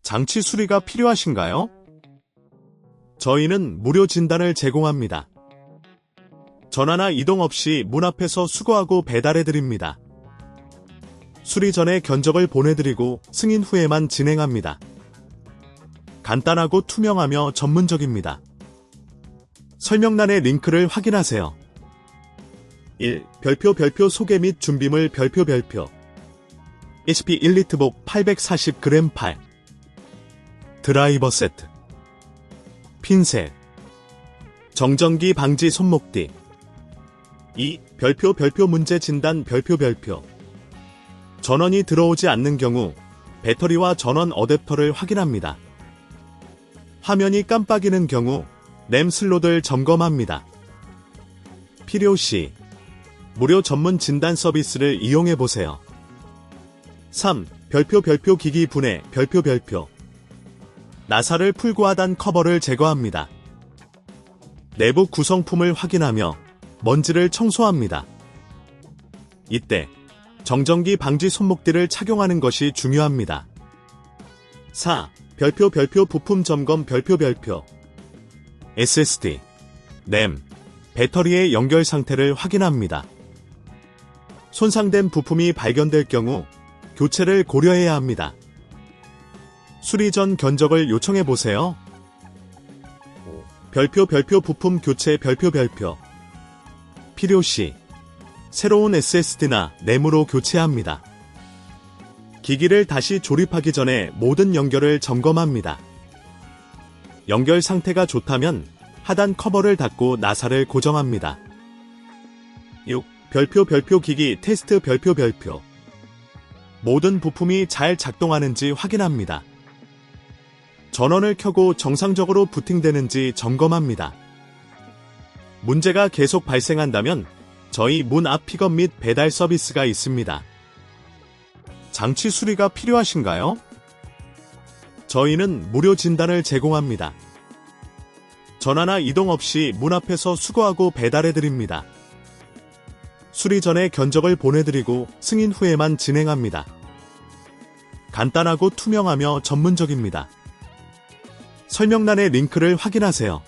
장치 수리가 필요하신가요? 저희는 무료 진단을 제공합니다. 전화나 이동 없이 문 앞에서 수거하고 배달해드립니다. 수리 전에 견적을 보내드리고 승인 후에만 진행합니다. 간단하고 투명하며 전문적입니다. 설명란의 링크를 확인하세요. 1. 별표 소개 및 준비물 별표 HP EliteBook 840g 8 드라이버 세트 핀셋 정전기 방지 손목띠 2. 별표 문제 진단 별표 전원이 들어오지 않는 경우 배터리와 전원 어댑터를 확인합니다. 화면이 깜빡이는 경우 램 슬롯을 점검합니다. 필요시 무료 전문 진단 서비스를 이용해보세요. 3. 별표 기기 분해 별표 나사를 풀고 하단 커버를 제거합니다. 내부 구성품을 확인하며 먼지를 청소합니다. 이때 정전기 방지 손목띠를 착용하는 것이 중요합니다. 4. 별표 부품 점검 별표 SSD, 램, 배터리의 연결 상태를 확인합니다. 손상된 부품이 발견될 경우 교체를 고려해야 합니다. 수리 전 견적을 요청해보세요. 별표 부품 교체 별표 필요시 새로운 SSD나 램으로 교체합니다. 기기를 다시 조립하기 전에 모든 연결을 점검합니다. 연결 상태가 좋다면 하단 커버를 닫고 나사를 고정합니다. 6. 별표 기기 테스트 별표 모든 부품이 잘 작동하는지 확인합니다. 전원을 켜고 정상적으로 부팅되는지 점검합니다. 문제가 계속 발생한다면 저희 문 앞 픽업 및 배달 서비스가 있습니다. 장치 수리가 필요하신가요? 저희는 무료 진단을 제공합니다. 전화나 이동 없이 문 앞에서 수거하고 배달해드립니다. 수리 전에 견적을 보내드리고 승인 후에만 진행합니다. 간단하고 투명하며 전문적입니다. 설명란의 링크를 확인하세요.